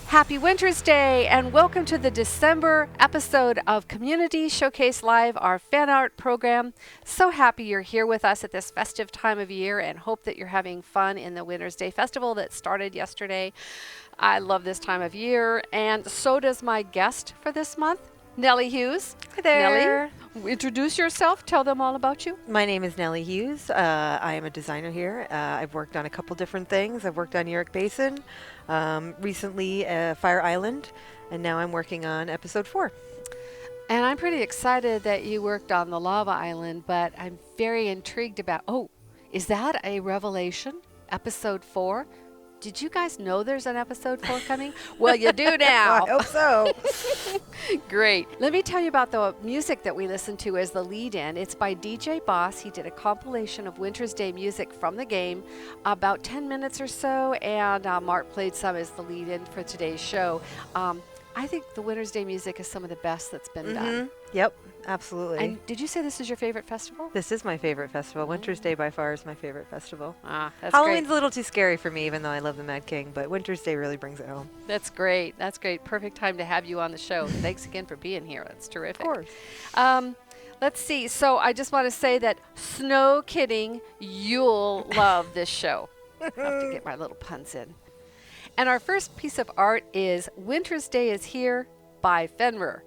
Happy Wintersday and welcome to the December episode of Community Showcase Live, our fan art program. So happy you're here with us at this festive time of year and hope that you're having fun in the Wintersday Festival that started yesterday. I love this time of year and so does my guest for this month, Nellie Hughes. Hi there. Nellie, introduce yourself. Tell them all about you. My name is Nellie Hughes. I am a designer here. I've worked on a couple different things. I've worked on York Basin, recently Fire Island, and now I'm working on episode 4. And I'm pretty excited that you worked on the Lava Island, but I'm very intrigued about, is that a revelation? Episode 4? Did you guys know there's an episode 4 coming? Well, you do now. I hope so. Great. Let me tell you about the music that we listened to as the lead-in. It's by DJ Boss. He did a compilation of Wintersday music from the game, about 10 minutes or so, and Mark played some as the lead-in for today's show. I think the Wintersday music is some of the best that's been done. Yep, absolutely. And did you say this is your favorite festival? This is my favorite festival. Wintersday by far is my favorite festival. That's Halloween's great. a little too scary for me, even though I love the Mad King, but Wintersday really brings it home. That's great. That's great. Perfect time to have you on the show. Thanks again for being here. That's terrific. Of course. Let's see. So I just want to say that, no kidding, you'll love this show. I have to get my little puns in. And our first piece of art is Wintersday is Here by Fenrir.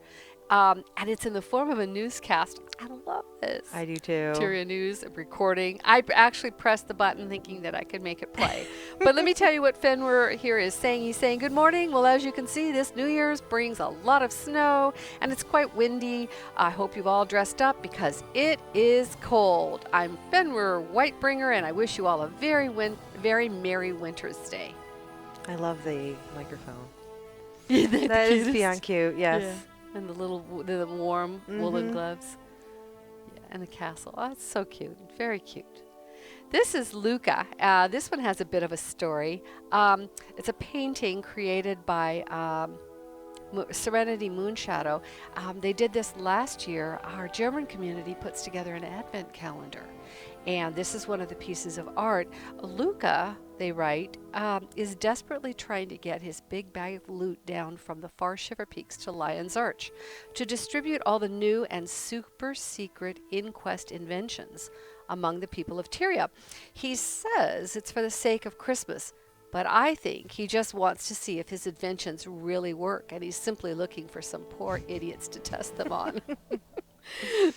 And it's in the form of a newscast. I love this. I do too. Tyria News recording. I actually pressed the button thinking that I could make it play. But let me tell you what Fenwer here is saying. He's saying, good morning. Well, as you can see, this New Year's brings a lot of snow and it's quite windy. I hope you've all dressed up because it is cold. I'm Fenwer Whitebringer and I wish you all a very merry Winter's Day. I love the microphone. Isn't That the is cutest? beyond cute, yes. Yeah. And the warm woolen gloves. Yeah, and the castle. Oh, it's so cute. Very cute. This is Luca. This one has a bit of a story. It's a painting created by Serenity Moonshadow. They did this last year. Our German community puts together an advent calendar. And this is one of the pieces of art. Luca, they write, is desperately trying to get his big bag of loot down from the far Shiver Peaks to Lion's Arch to distribute all the new and super secret inquest inventions among the people of Tyria. He says it's for the sake of Christmas, but I think he just wants to see if his inventions really work, and he's simply looking for some poor idiots to test them on.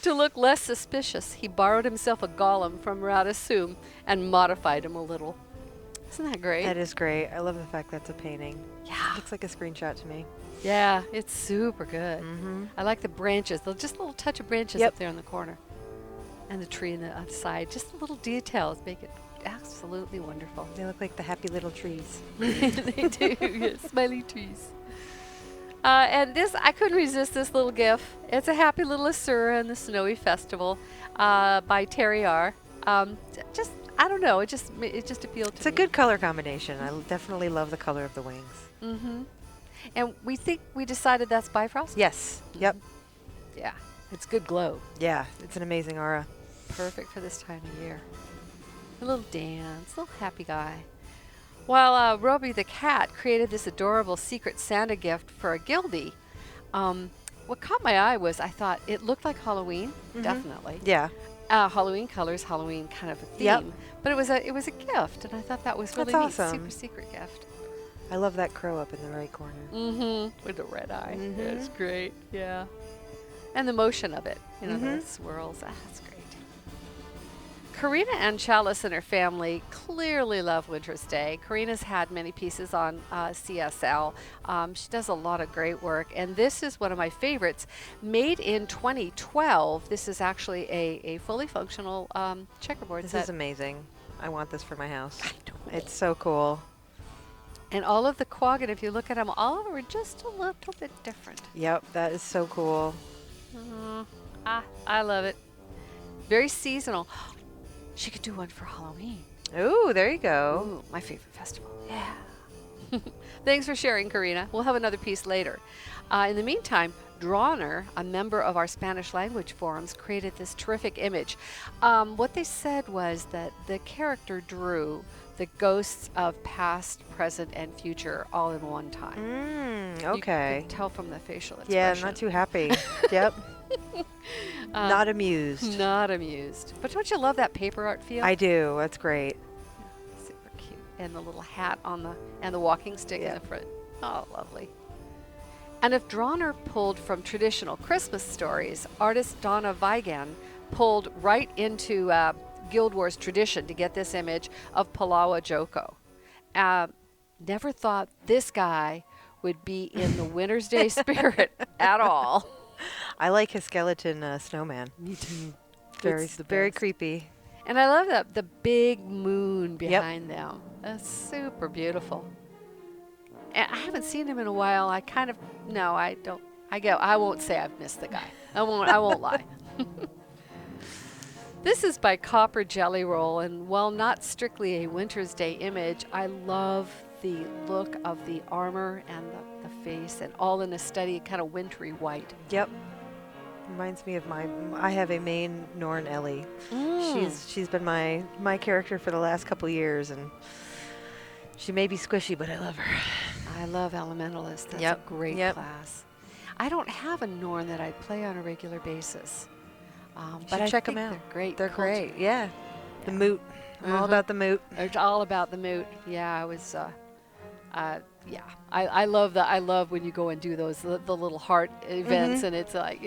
To look less suspicious, he borrowed himself a golem from Radasum and modified him a little. Isn't that great? That is great. I love the fact that's a painting. Yeah. Looks like a screenshot to me. Yeah, it's super good. Mm-hmm. I like the branches. Just a little touch of branches Yep. up there in the corner. And the tree on the other side. Just the little details make it absolutely wonderful. They look like the happy little trees. They do, yes, smiley trees. And this, I couldn't resist this little gif. It's a happy little Asura and the Snowy Festival by Terry R. Just, I don't know, it just appealed to me. It's a good color combination. I definitely love the color of the wings. Mm-hmm. And we decided that's Bifrost? Yes. Yep. Yeah, it's good glow. Yeah, it's an amazing aura. Perfect for this time of year. A little dance, a little happy guy. While Roby the cat created this adorable secret Santa gift for a Gildy, what caught my eye was I thought it looked like Halloween, definitely. Yeah. Halloween colors, Halloween kind of a theme. Yep. But it was a gift, and I thought that was really That's neat. awesome. Super secret gift. I love that crow up in the right corner. Mm-hmm. With the red eye. Mhm. It's great. Yeah. And the motion of it, the Mhm. swirls. That's great. Karina and Chalice and her family clearly love Winter's Day. Karina's had many pieces on CSL. She does a lot of great work, and this is one of my favorites. Made in 2012, this is actually a fully functional checkerboard This set. is amazing. I want this for my house. I know. It's so cool. And all of the quagga, if you look at them, all of them are just a little bit different. Yep, that is so cool. I love it. Very seasonal. She could do one for Halloween. Ooh, there you go. Ooh, my favorite festival. Yeah. Thanks for sharing, Karina. We'll have another piece later. In the meantime, Drawner, a member of our Spanish language forums, created this terrific image. What they said was that the character drew the ghosts of past, present, and future all in one time. Okay. You could tell from the facial expression. Yeah, I'm not too happy. Yep. Not amused. Not amused. But don't you love that paper art feel? I do. That's great. Super cute. And the little hat on and the walking stick in the front. Oh, lovely. And if Drawner pulled from traditional Christmas stories, artist Donna Vigan pulled right into Guild Wars tradition to get this image of Palawa Joko. Never thought this guy would be in the Winter's Day spirit at all. I like his skeleton snowman. Me too. Very creepy. And I love the big moon behind them. That's super beautiful. And I haven't seen him in a while. I won't say I've missed the guy. I won't lie. This is by Copper Jelly Roll, and while not strictly a Winter's Day image, I love the look of the armor and the face, and all in a steady kind of wintry white. Yep. Reminds me of I have a main Norn Ellie. She's been my character for the last couple years, and she may be squishy, but I love her. I love Elementalists. That's Yep. a great Yep. class. I don't have a Norn that I play on a regular basis. But I check them think out. They're great. They're culture. great. Yeah. The moot. I'm all about the moot. It's all about the moot. Yeah, I was Yeah, I love that. I love when you go and do those the little heart events, and it's like,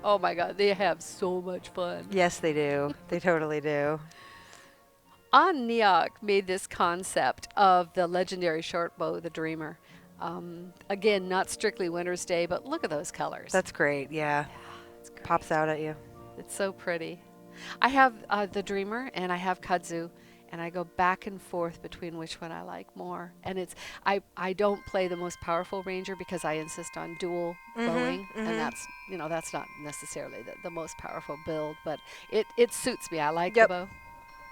oh my God, they have so much fun. Yes, they do. They totally do. An Neok made this concept of the legendary short bow, the Dreamer. Again, not strictly Winter's Day, but look at those colors. That's great. Yeah. It's great. Pops out at you. It's so pretty. I have the Dreamer and I have Kudzu, and I go back and forth between which one I like more. And I don't play the most powerful Ranger because I insist on dual bowing, and that's not necessarily the most powerful build, but it suits me. I like the bow.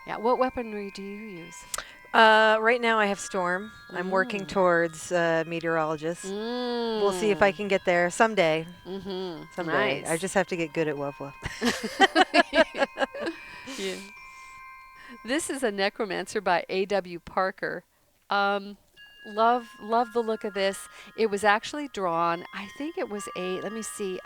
Yeah. What weaponry do you use? Right now I have Storm. I'm working towards Meteorologist. We'll see if I can get there someday. Someday. Nice. I just have to get good at Woof Woof. Yeah. This is a Necromancer by A.W. Parker. Love the look of this. It was actually drawn, I think it was let me see,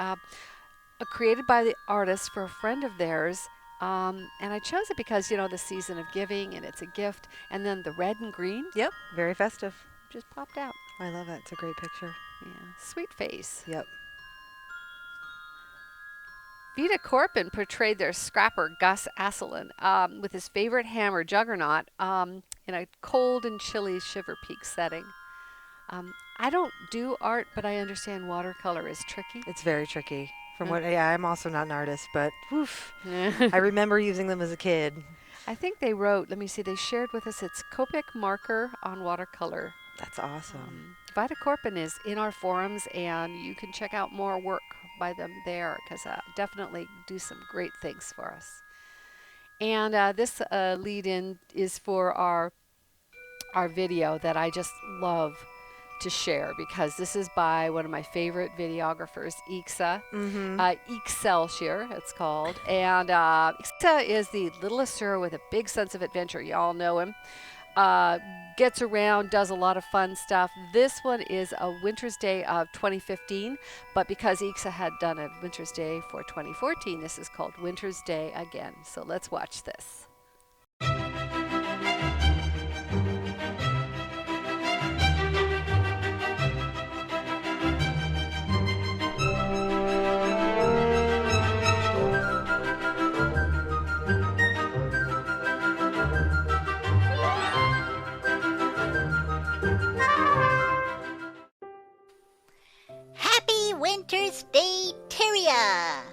created by the artist for a friend of theirs. And I chose it because, the season of giving, and it's a gift. And then the red and green. Yep. Very festive. Just popped out. I love it. It's a great picture. Yeah. Sweet face. Yep. Vita Corbin portrayed their scrapper Gus Asselin with his favorite hammer, Juggernaut, in a cold and chilly Shiver Peak setting. I don't do art, but I understand watercolor is tricky. It's very tricky. I'm also not an artist, but I remember using them as a kid. I think they wrote, let me see, they shared with us it's Copic marker on watercolor. That's awesome. Vita Corbin is in our forums, and you can check out more work by them there, because definitely do some great things for us. And this lead-in is for our video that I just love to share, because this is by one of my favorite videographers, Ixa. Excelsior, it's called. And Ixa is the little Asura with a big sense of adventure. Y'all know him. Gets around, does a lot of fun stuff. This one is a Winter's Day of 2015, but because Ixa had done a Winter's Day for 2014, this is called Winter's Day again. So let's watch this. Wintersday, Tyria!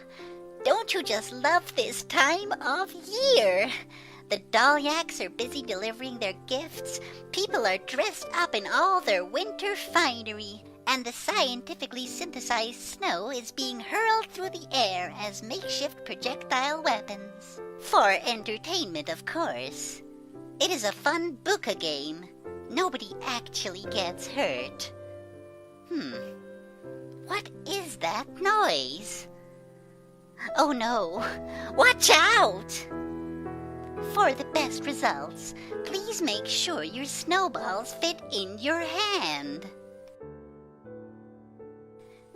Don't you just love this time of year? The Dalyaks are busy delivering their gifts, people are dressed up in all their winter finery, and the scientifically synthesized snow is being hurled through the air as makeshift projectile weapons. For entertainment, of course. It is a fun buka game. Nobody actually gets hurt. What is that noise? Oh no! Watch out! For the best results, please make sure your snowballs fit in your hand.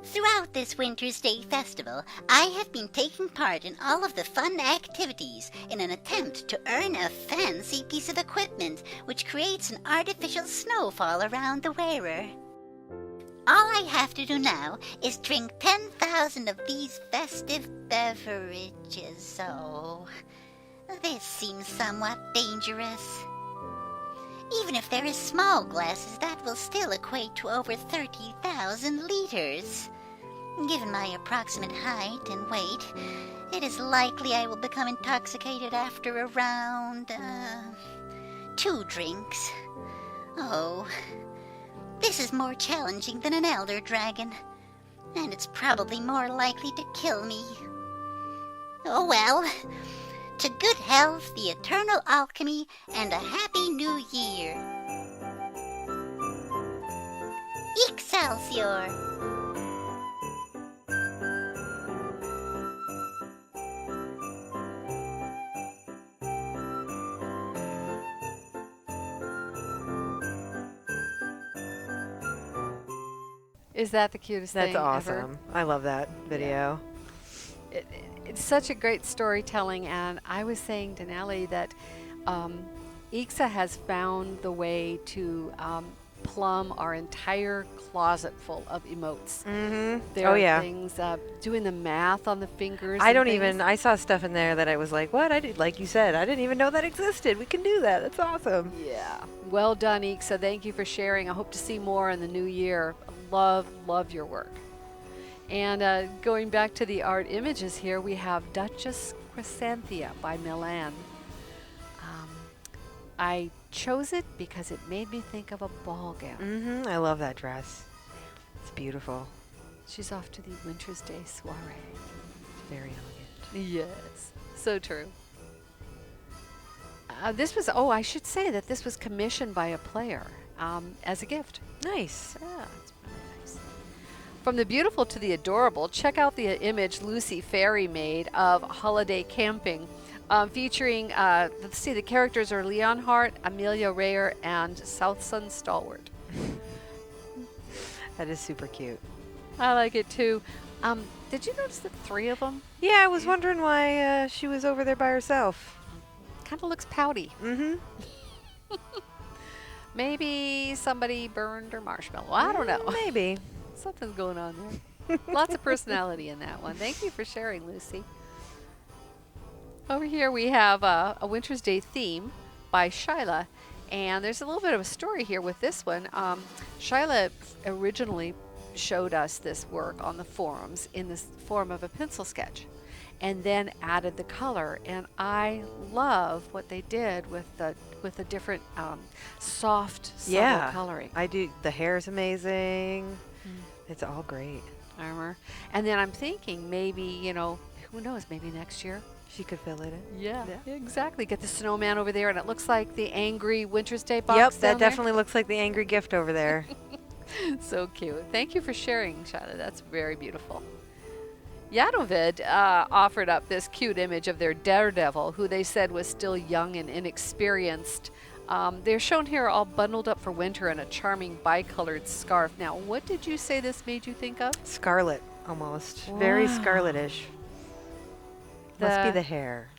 Throughout this Winter's Day festival, I have been taking part in all of the fun activities in an attempt to earn a fancy piece of equipment which creates an artificial snowfall around the wearer. All I have to do now is drink 10,000 of these festive beverages, so this seems somewhat dangerous. Even if they're small glasses, that will still equate to over 30,000 liters. Given my approximate height and weight, it is likely I will become intoxicated after around 2 drinks. Oh, this is more challenging than an elder dragon, and it's probably more likely to kill me. Oh well, to good health, the eternal alchemy, and a happy new year. Excelsior! Is that the cutest thing That's awesome. ever? I love that video. It's such a great storytelling, and I was saying to Nellie that Ixa has found the way to plumb our entire closet full of emotes. There Oh are yeah. things, doing the math on the fingers. I and don't things. even. I saw stuff in there that I was like, "What? I did." Like you said, I didn't even know that existed. We can do that. That's awesome. Yeah. Well done, Eeksa. Thank you for sharing. I hope to see more in the new year. Love your work. And going back to the art images here, we have Duchess Chrysanthia by Milan. I chose it because it made me think of a ball gown. I love that dress. It's beautiful. She's off to the Wintersday soiree. It's very elegant. Yes, so true. I should say that this was commissioned by a player as a gift. Nice. Yeah, it's really nice. From the beautiful to the adorable, check out the image Lucy Ferry made of holiday camping, featuring, let's see, the characters are Leon Hart, Amelia Rayer, and Southsun Stalwart. That is super cute. I like it too. Did you notice the three of them? Yeah, I was wondering why she was over there by herself. Kind of looks pouty. Maybe somebody burned her marshmallow. I don't know. Maybe. Something's going on there. Lots of personality in that one. Thank you for sharing, Lucy. Over here we have a Wintersday theme by Shyla. And there's a little bit of a story here with this one. Shyla originally showed us this work on the forums in this form of a pencil sketch, and then added the color. And I love what they did with the different soft, subtle coloring. I do. The hair is amazing. It's all great. Armor. And then I'm thinking maybe, who knows, maybe next year. She could fill it in. Yeah, exactly. Get the snowman over there, and it looks like the angry Wintersday box. Yep, that down there. definitely looks like the angry gift over there. So cute. Thank you for sharing, Shyla. That's very beautiful. Yadovid offered up this cute image of their daredevil, who they said was still young and inexperienced. They're shown here all bundled up for winter in a charming bicolored scarf. Now, what did you say this made you think of? Scarlet, almost. Very scarletish. Must be the hair.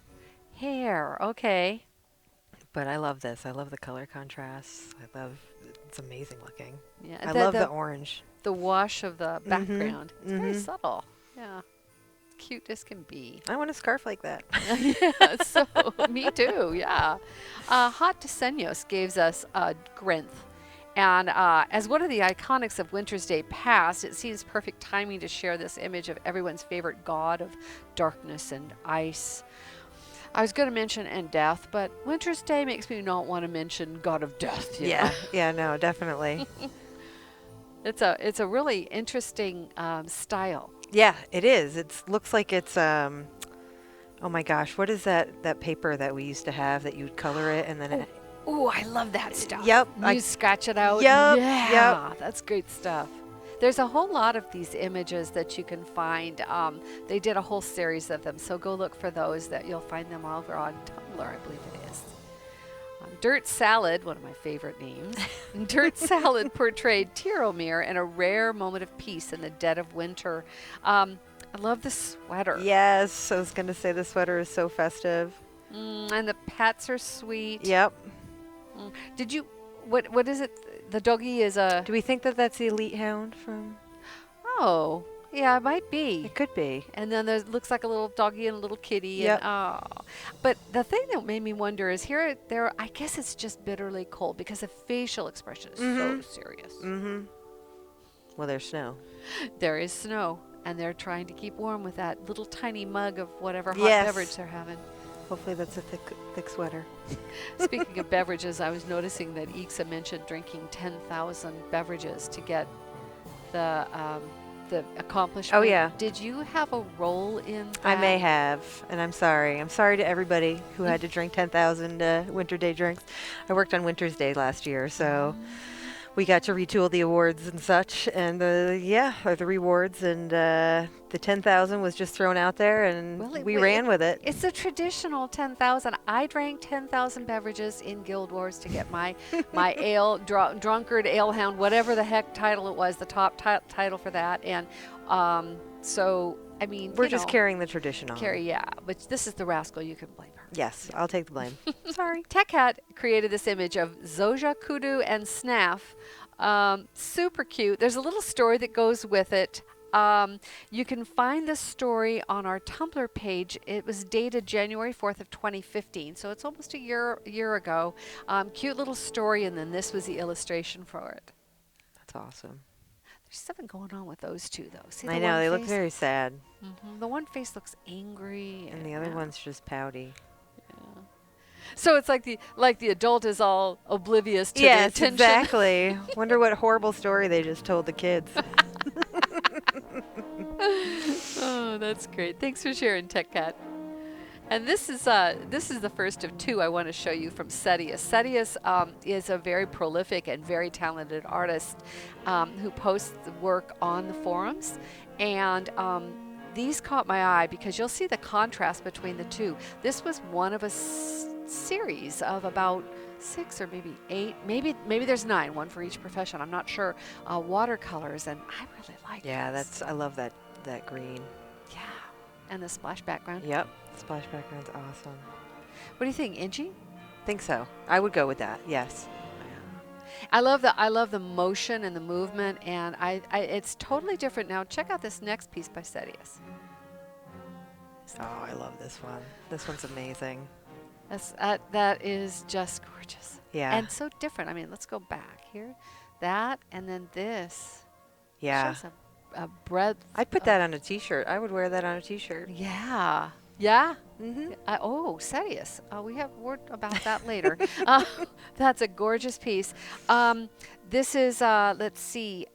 Hair, okay. But I love this. I love the color contrasts. It's amazing looking. Yeah, I love the orange. The wash of the background. It's very subtle. Yeah. Cute as can be. I want a scarf like that. Yeah, so me too, yeah. Hot Deseños gives us Grinth. And as one of the iconics of Wintersday past, it seems perfect timing to share this image of everyone's favorite god of darkness and ice. I was going to mention and death, but Wintersday makes me not want to mention god of death. Yeah, no, definitely. It's a really interesting style. Yeah, it is. It looks like it's oh my gosh, what is that paper that we used to have that you'd color it and then Oh, I love that stuff. Yep. You scratch it out. Yep. Yeah, Yep. That's great stuff. There's a whole lot of these images that you can find. They did a whole series of them, so go look for those. That you'll find them over on Tumblr, I believe it is. Dirt Salad, one of my favorite names. Dirt Salad portrayed Tiromir in a rare moment of peace in the dead of winter. I love the sweater. Yes, I was going to say the sweater is so festive. And the pets are sweet. Yep. Did you? What is it? The doggy is a. Do we think that that's the elite hound from? Oh, yeah, it might be. It could be. And then there looks like a little doggy and a little kitty. Yep. And, but the thing that made me wonder is there. I guess it's just bitterly cold because the facial expression is so serious. Well, there's snow. There is snow, and they're trying to keep warm with that little tiny mug of whatever hot Yes. beverage they're having. Hopefully that's a thick sweater. Speaking of beverages, I was noticing that Eeksa mentioned drinking 10,000 beverages to get the accomplishment. Oh, yeah. Did you have a role in that? I may have, and I'm sorry. I'm sorry to everybody who had to drink 10,000 Winter Day drinks. I worked on Winter's Day last year, so we got to retool the awards and such, and or the rewards, and the 10,000 was just thrown out there, and we ran with it. It's a traditional 10,000. I drank 10,000 beverages in Guild Wars to get my ale, drunkard, alehound, whatever the heck title it was, the top title for that. And so I mean, We're just carrying the tradition on. Yeah, but this is the rascal. You can blame her. Yes, I'll take the blame. Sorry. Tech Cat created this image of Zoja, Kudu, and Snaff. Super cute. There's a little story that goes with it. You can find this story on our Tumblr page. It was dated January 4th of 2015, so it's almost a year ago. Cute little story, and then this was the illustration for it. That's awesome. There's something going on with those two, though. See I know, they look very sad. The one face looks angry, And the other one's just pouty. Yeah. So it's like the adult is all oblivious to the attention. Exactly. Wonder what horrible story they just told the kids. Oh, that's great. Thanks for sharing, Tech Cat. And this is the first of two I want to show you from Setius. Setius is a very prolific and very talented artist who posts work on the forums. And these caught my eye because you'll see the contrast between the two. This was one of a series of about 6 or maybe 8, maybe there's 9, one for each profession. I'm not sure. Watercolors, and I really like. Yeah, I love that green. Yeah, and the splash background. Yep, splash background's awesome. What do you think, Ingy? Think so. I would go with that. Yes. I love the motion and the movement, and it's totally different. Now check out this next piece by Setius. Oh, I love this one. This one's amazing. That is just gorgeous. Yeah. And so different. I mean, let's go back here. That and then this. Yeah. Shows a breadth. I'd put that on a T-shirt. I would wear that on a T-shirt. Yeah. Yeah. Mm-hmm. Setius. We have word about that later. That's a gorgeous piece. This is, let's see,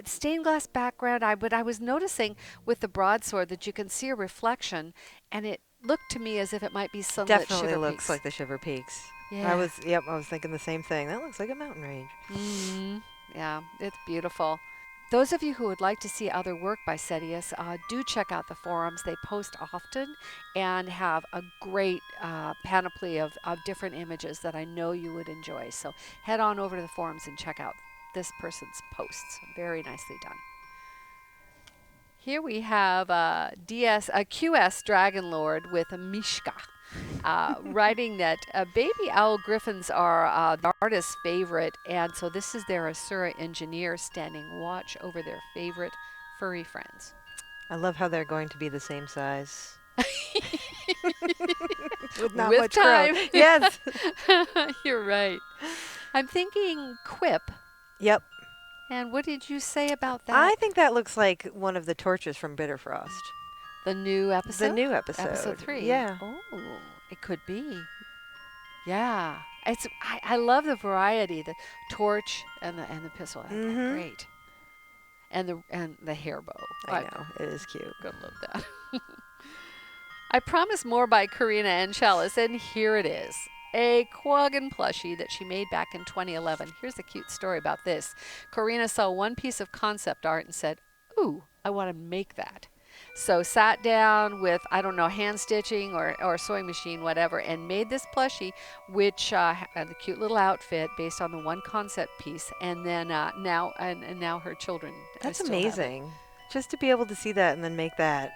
stained glass background. But I was noticing with the broadsword that you can see a reflection, and it looked to me as if it might be sunlit Definitely Shiver looks Peaks. like the Shiver Peaks. Yeah. I was thinking the same thing. That looks like a mountain range. Mm-hmm. Yeah, it's beautiful. Those of you who would like to see other work by Setius, do check out the forums. They post often and have a great panoply of different images that I know you would enjoy. So head on over to the forums and check out this person's posts. Very nicely done. Here we have a QS Dragon Lord with a Mishka. Writing that baby owl griffins are the artist's favorite, and so this is their Asura engineer standing watch over their favorite furry friends. I love how they're going to be the same size. With much time. growth. Yes. You're right. I'm thinking quip. Yep. And what did you say about that? I think that looks like one of the torches from Bitterfrost. The new episode? The new episode. Episode 3. Yeah. Oh, it could be. Yeah. I love the variety, the torch and the pistol. Mm-hmm. Great. And the hair bow. I know. It is cute. Gonna love that. I promised more by Karina and Chalice, and here it is. A Quaggan plushie that she made back in 2011. Here's a cute story about this. Karina saw one piece of concept art and said, "Ooh, I want to make that." So sat down with, I don't know, hand stitching or sewing machine, whatever, and made this plushie, which had a cute little outfit based on the one concept piece. And then now her children. That's still have it. amazing. Just to be able to see that and then make that.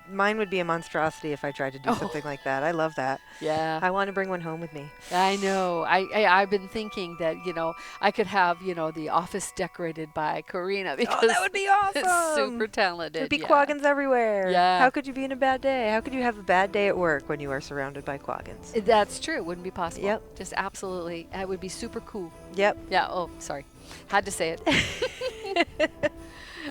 Mine would be a monstrosity if I tried to do something like that. I love that. Yeah. I want to bring one home with me. I know. I've been thinking that, I could have, the office decorated by Karina because that would be awesome. It's super talented. There'd be quaggins everywhere. Yeah. How could you be in a bad day? How could you have a bad day at work when you are surrounded by quaggins? That's true. It wouldn't be possible. Yep. Just absolutely. It would be super cool. Yep. Yeah. Oh, sorry. Had to say it.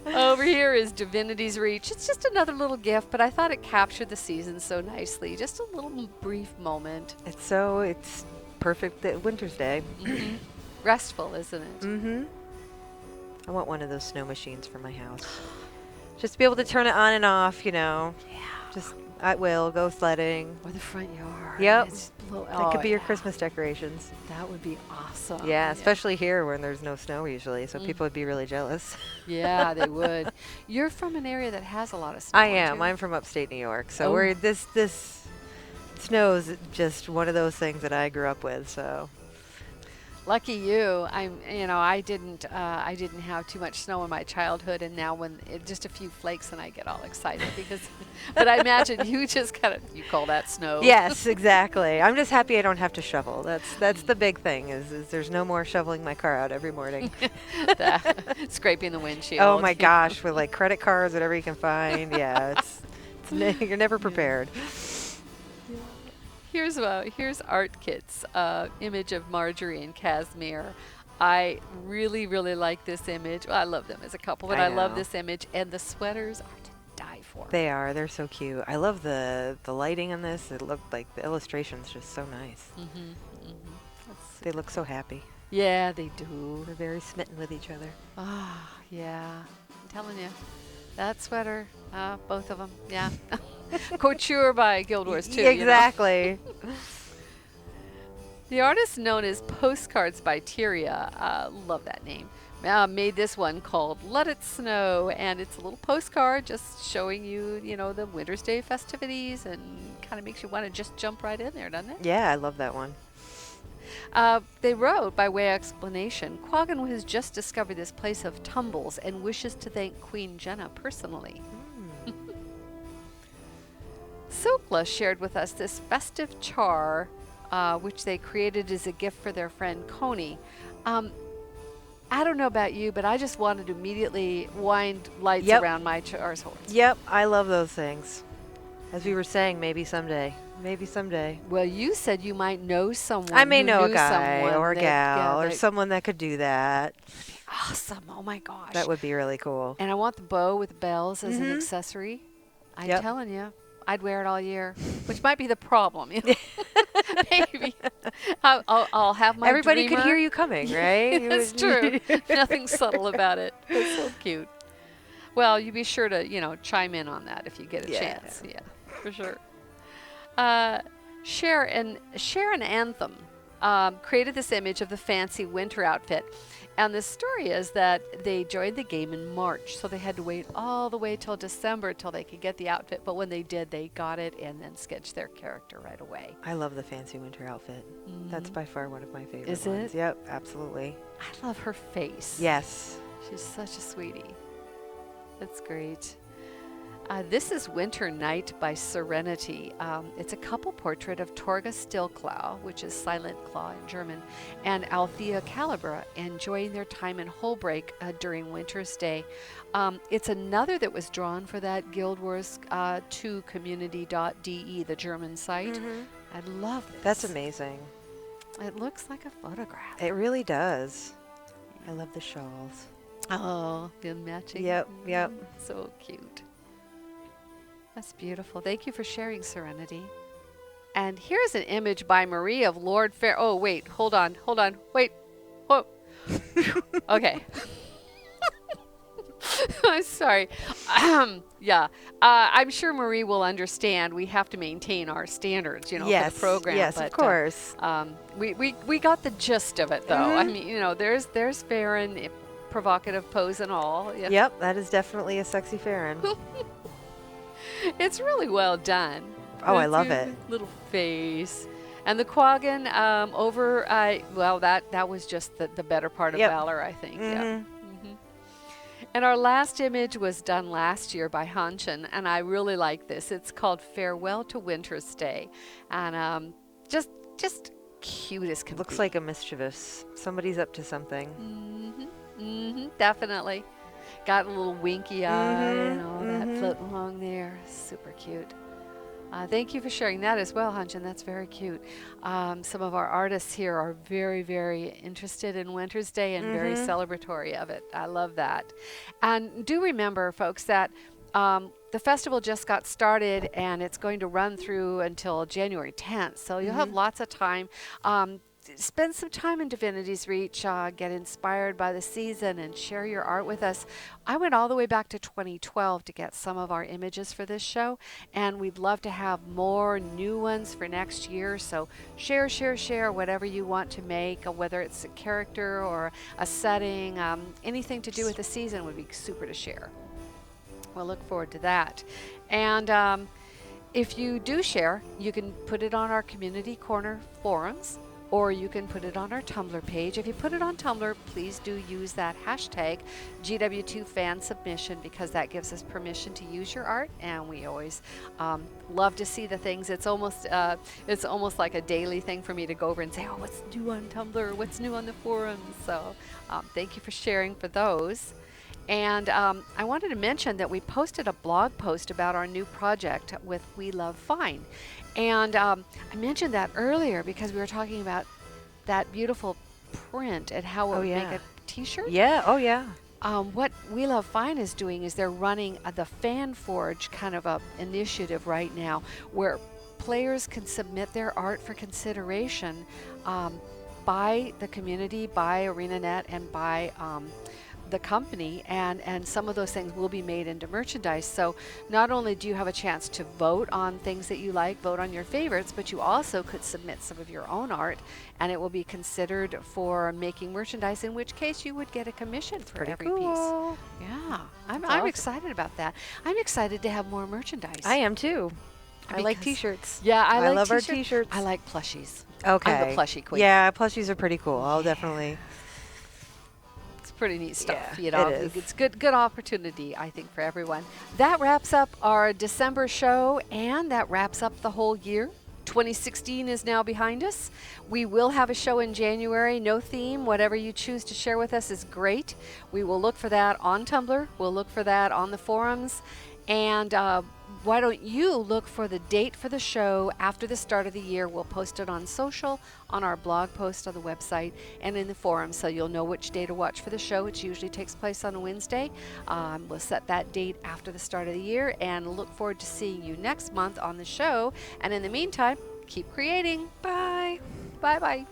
Over here is Divinity's Reach. It's just another little gift, but I thought it captured the season so nicely. Just a little brief moment. It's perfect Wintersday. Mm-hmm. Restful, isn't it? Mm-hmm. I want one of those snow machines for my house. Just to be able to turn it on and off, Yeah. Just at will, go sledding. Or the front yard. Yep. That That could be your Christmas decorations. That would be awesome. Yeah, especially here when there's no snow usually, so people would be really jealous. Yeah, they would. You're from an area that has a lot of snow. I am. aren't you? I'm from upstate New York, so we're this snow is just one of those things that I grew up with. So Lucky you. I didn't have too much snow in my childhood, and now just a few flakes and I get all excited because, but I imagine you just you call that snow. Yes, exactly. I'm just happy I don't have to shovel. That's the big thing is there's no more shoveling my car out every morning. Scraping the windshield. Oh my gosh, with like credit cards, whatever you can find. Yeah, you're never prepared. Here's Art Kit's image of Marjorie and Casimir. I really, really like this image. Well, I love them as a couple, but I love this image. And the sweaters are to die for. They are. They're so cute. I love the lighting on this. It looked like the illustration's just so nice. They look so happy. Yeah, they do. They're very smitten with each other. Ah, yeah. I'm telling you. That sweater, both of them, yeah. Couture by Guild Wars too. Exactly. The artist known as Postcards by Tyria, love that name, made this one called Let It Snow, and it's a little postcard just showing you, the Wintersday festivities, and kind of makes you want to just jump right in there, doesn't it? Yeah, I love that one. They wrote, by way of explanation, Quaggan has just discovered this place of tumbles and wishes to thank Queen Jenna personally. Sokla shared with us this festive char, which they created as a gift for their friend Coney. I don't know about you, but I just wanted to immediately wind lights around my char's horse. Yep, I love those things. As we were saying, maybe someday. Maybe someday. Well, you said you might know someone. I may know a guy or a gal or someone that could do that. That'd be awesome. Oh my gosh. That would be really cool. And I want the bow with bells as an accessory. I'm telling you, I'd wear it all year, which might be the problem. Maybe. I'll have my Everybody dreamer. could hear you coming, right? That's true. Nothing subtle about it. It's so cute. Well, you be sure to, chime in on that if you get a chance. Yeah, for sure. Sharon Anthem created this image of the fancy winter outfit. And the story is that they joined the game in March, so they had to wait all the way till December till they could get the outfit. But when they did, they got it and then sketched their character right away. I love the fancy winter outfit. That's by far one of my favorite ones. Is it? Yep, absolutely. I love her face. Yes. She's such a sweetie. That's great. This is Winter Night by Serenity. It's a couple portrait of Torga Stillclaw, which is Silent Claw in German, and Althea Calibra enjoying their time in Holbreak during Wintersday. It's another that was drawn for that Guild Wars 2 community.de, the German site. I love this. That's amazing. It looks like a photograph. It really does. I love the shawls. Oh, the matching. Yep. So cute. That's beautiful. Thank you for sharing, Serenity. And here's an image by Marie of Lord Fair. Oh, wait. Hold on. Wait. Whoa. Okay. I'm sorry. I'm sure Marie will understand. We have to maintain our standards, for the program. Yes, but, of course. We got the gist of it, though. I mean, there's Farron, provocative pose and all. Yeah. Yep, that is definitely a sexy Farron. It's really well done. Oh, I love it. Little face. And the Quaggan that was just the better part of Valor, I think. Yeah. And our last image was done last year by Hanshin, and I really like this. It's called Farewell to Wintersday. And just cute as can be. Looks like a mischievous. Somebody's up to something. Definitely. Got a little winky eye and all that floating along there. Super cute. Thank you for sharing that as well, Hanshin. That's very cute. Some of our artists here are very, very interested in Wintersday and very celebratory of it. I love that. And do remember, folks, that the festival just got started and it's going to run through until January 10th. So you'll have lots of time. Spend some time in Divinity's Reach, get inspired by the season, and share your art with us. I went all the way back to 2012 to get some of our images for this show, and we'd love to have more new ones for next year. So share whatever you want to make, whether it's a character or a setting, anything to do with the season would be super to share. We'll look forward to that. And if you do share, you can put it on our Community Corner forums. or you can put it on our Tumblr page. If you put it on Tumblr, please do use that hashtag GW2FanSubmission, because that gives us permission to use your art, and we always love to see the things. It's almost like a daily thing for me to go over and say, oh, what's new on Tumblr? What's new on the forums? So thank you for sharing for those. And I wanted to mention that we posted a blog post about our new project with We Love Fine. And I mentioned that earlier because we were talking about that beautiful print and how it would make a t-shirt. Yeah, oh yeah. What We Love Fine is doing is they're running the Fan Forge kind of a initiative right now where players can submit their art for consideration by the community, by ArenaNet, and by the company, and some of those things will be made into merchandise. So not only do you have a chance to vote on things that you like, vote on your favorites, but you also could submit some of your own art, and it will be considered for making merchandise, in which case you would get a commission for every cool. piece. Yeah, I'm awesome. excited about that. I'm excited to have more merchandise. I am too. I like Because- t-shirts. Yeah, I like love our t-shirts. t-shirts. I like plushies. Okay. I'm the plushie queen. Yeah, plushies are pretty cool. I'll definitely. It's pretty neat stuff, Yeah, you know. it is. It's good opportunity, I think, for everyone. That wraps up our December show, and that wraps up the whole year. 2016 is now behind us. We will have a show in January, no theme. Whatever you choose to share with us is great. We will look for that on Tumblr. We'll look for that on the forums. And why don't you look for the date for the show after the start of the year? We'll post it on social, on our blog post on the website, and in the forum, so you'll know which day to watch for the show. It usually takes place on a Wednesday. We'll set that date after the start of the year, and look forward to seeing you next month on the show. And in the meantime, keep creating. Bye. Bye-bye.